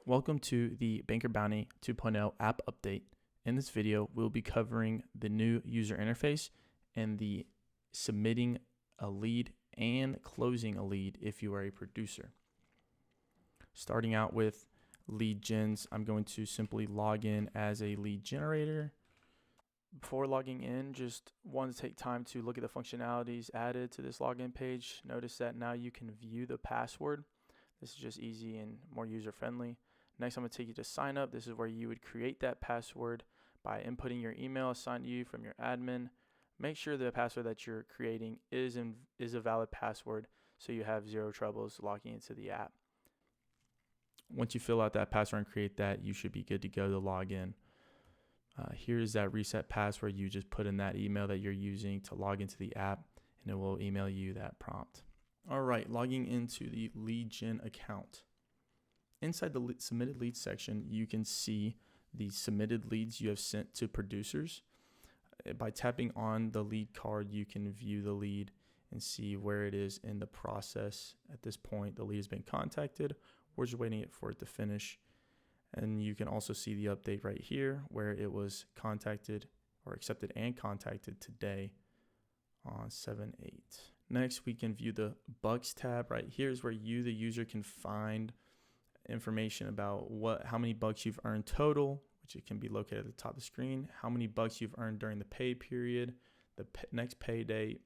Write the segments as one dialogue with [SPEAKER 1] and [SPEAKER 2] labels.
[SPEAKER 1] Welcome to the BankerBounty 2.0 app update. In this video, we'll be covering the new user interface and the submitting a lead and closing a lead if you are a producer. Starting out with lead gens, I'm going to simply log in as a lead generator. Before logging in, just want to take time to look at the functionalities added to this login page. Notice that now you can view the password. This is just easy and more user-friendly. Next, I'm going to take you to sign up. This is where you would create that password by inputting your email assigned to you from your admin. Make sure the password that you're creating is a valid password so you have zero troubles logging into the app. Once you fill out that password and create that, you should be good to go to log in. Here's that reset password. You just put in that email that you're using to log into the app, and it will email you that prompt. All right, logging into the lead gen account. Inside the submitted leads section, you can see the submitted leads you have sent to producers. By tapping on the lead card, you can view the lead and see where it is in the process. At this point, the lead has been contacted. We're just waiting for it to finish. And you can also see the update right here where it was contacted or accepted and contacted today on 7/8. Next, we can view the bucks tab. Right here is where you, the user, can find information about how many bucks you've earned total, which it can be located at the top of the screen, how many bucks you've earned during the pay period, the next pay date,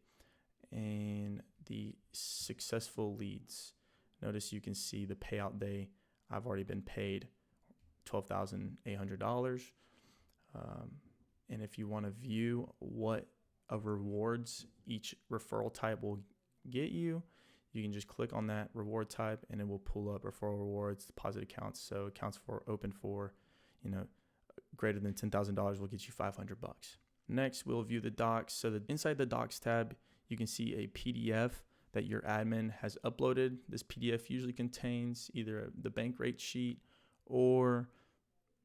[SPEAKER 1] and the successful leads. Notice you can see the payout day. I've already been paid $12,800. And if you want to view what rewards each referral type will get you, you can just click on that reward type and it will pull up referral rewards, deposit accounts. So accounts open for, greater than $10,000 will get you $500. Next, we'll view the docs. So inside the docs tab, you can see a PDF that your admin has uploaded. This PDF usually contains either the bank rate sheet or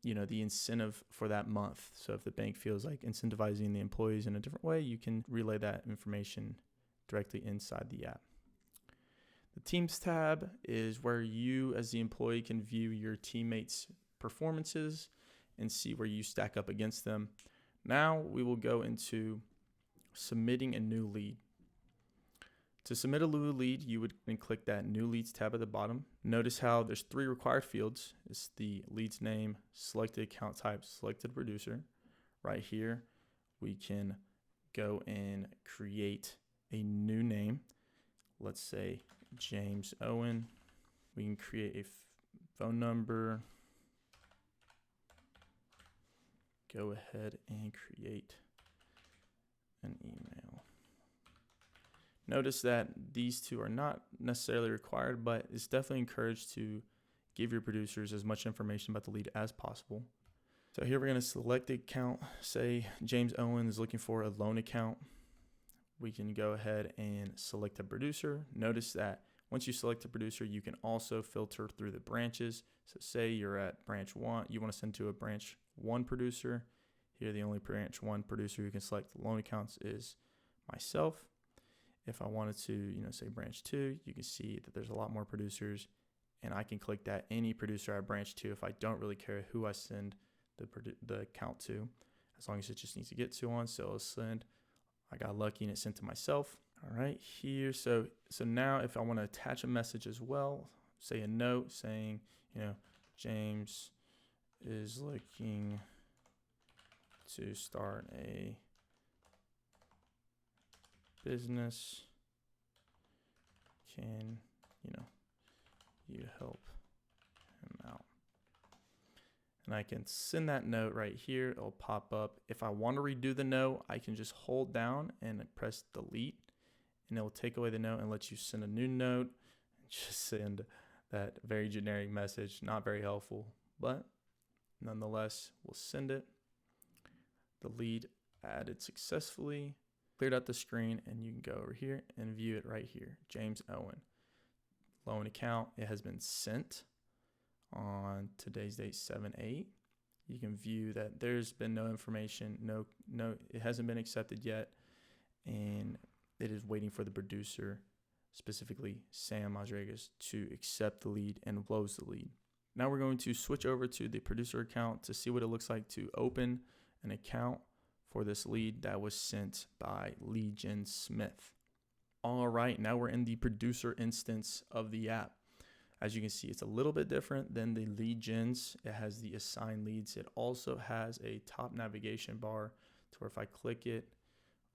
[SPEAKER 1] the incentive for that month. So if the bank feels like incentivizing the employees in a different way, you can relay that information directly inside the app. The Teams tab is where you as the employee can view your teammates' performances and see where you stack up against them. Now we will go into submitting a new lead. To submit a new lead, you would click that New Leads tab at the bottom. Notice how there's 3 required fields. It's the lead's name, selected account type, selected producer. Right here, we can go and create a new name. Let's say James Owen. We can create a phone number. Go ahead and create an email. Notice that these 2 are not necessarily required, but it's definitely encouraged to give your producers as much information about the lead as possible. So here we're going to select the account. Say James Owen is looking for a loan account. We can go ahead and select a producer. Notice that once you select a producer, you can also filter through the branches. So say you're at branch 1, you want to send to a branch 1 producer. Here, the only branch 1 producer who can select the loan accounts is myself. If I wanted to, say branch 2, you can see that there's a lot more producers, and I can click that any producer at branch 2 if I don't really care who I send the account to, as long as it just needs to get to on. So I'll send. I got lucky and it sent to myself. All right, here. So now if I want to attach a message as well, say a note saying, James is looking to start a business. Can you help him out? And I can send that note right here. It'll pop up. If I want to redo the note, I can just hold down and press delete, and it will take away the note and let you send a new note and just send that very generic message. Not very helpful, but nonetheless, we'll send it. The lead added successfully. Cleared out the screen, and you can go over here and view it right here. James Owen, loan account. It has been sent on today's date, 7/8. You can view that there's been no information, no, it hasn't been accepted yet, and it is waiting for the producer, specifically Sam Rodriguez, to accept the lead and close the lead. Now we're going to switch over to the producer account to see what it looks like to open an account for this lead that was sent by Legion Smith. All right, now we're in the producer instance of the app. As you can see, it's a little bit different than the lead gens. It has the assign leads. It also has a top navigation bar to where if I click it,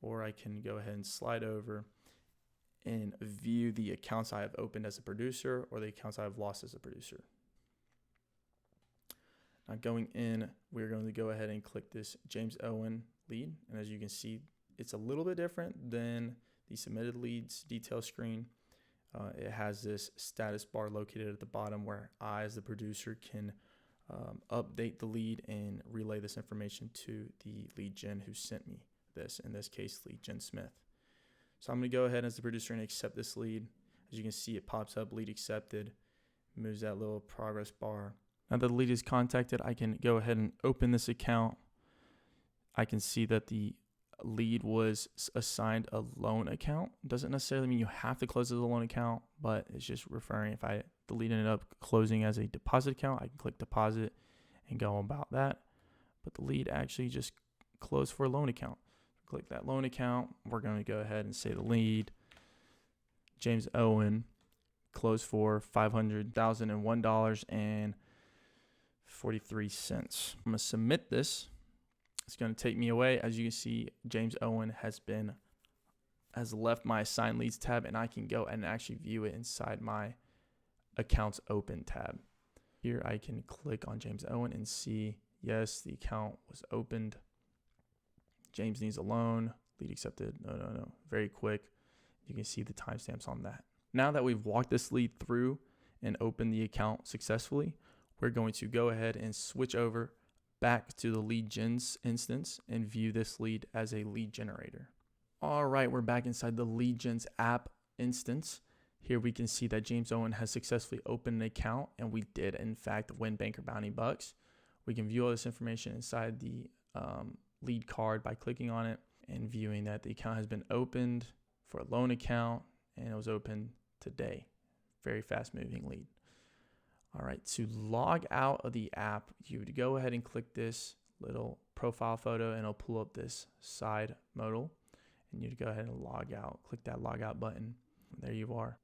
[SPEAKER 1] or I can go ahead and slide over and view the accounts I have opened as a producer or the accounts I have lost as a producer. Now going in, we're going to go ahead and click this James Owen lead. And as you can see, it's a little bit different than the submitted leads detail screen. It has this status bar located at the bottom where I, as the producer, can update the lead and relay this information to the lead gen who sent me this, in this case, lead gen Smith. So I'm going to go ahead as the producer and accept this lead. As you can see, it pops up lead accepted, moves that little progress bar. Now that the lead is contacted, I can go ahead and open this account. I can see that the lead was assigned a loan account. Doesn't necessarily mean you have to close as a loan account, but it's just referring if the lead ended up closing as a deposit account, I can click deposit and go about that. But the lead actually just closed for a loan account. Click that loan account. We're going to go ahead and say the lead, James Owen, closed for $500,001.43. I'm going to submit this. It's going to take me away. As you can see, James Owen has left my assign leads tab, and I can go and actually view it inside my accounts open tab. Here I can click on James Owen and see, yes, the account was opened. James needs a loan, lead accepted. No. Very quick. You can see the timestamps on that. Now that we've walked this lead through and opened the account successfully, we're going to go ahead and switch over back to the lead gens instance and view this lead as a lead generator. All right, we're back inside the lead gens app instance. Here we can see that James Owen has successfully opened an account, and we did in fact win BankerBounty bucks. We can view all this information inside the lead card by clicking on it and viewing that the account has been opened for a loan account and it was opened today. Very fast moving lead. All right, to log out of the app, you would go ahead and click this little profile photo and it'll pull up this side modal, and you'd go ahead and log out. Click that log out button. There you are.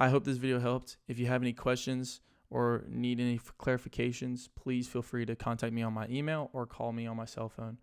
[SPEAKER 1] I hope this video helped. If you have any questions or need any clarifications, please feel free to contact me on my email or call me on my cell phone.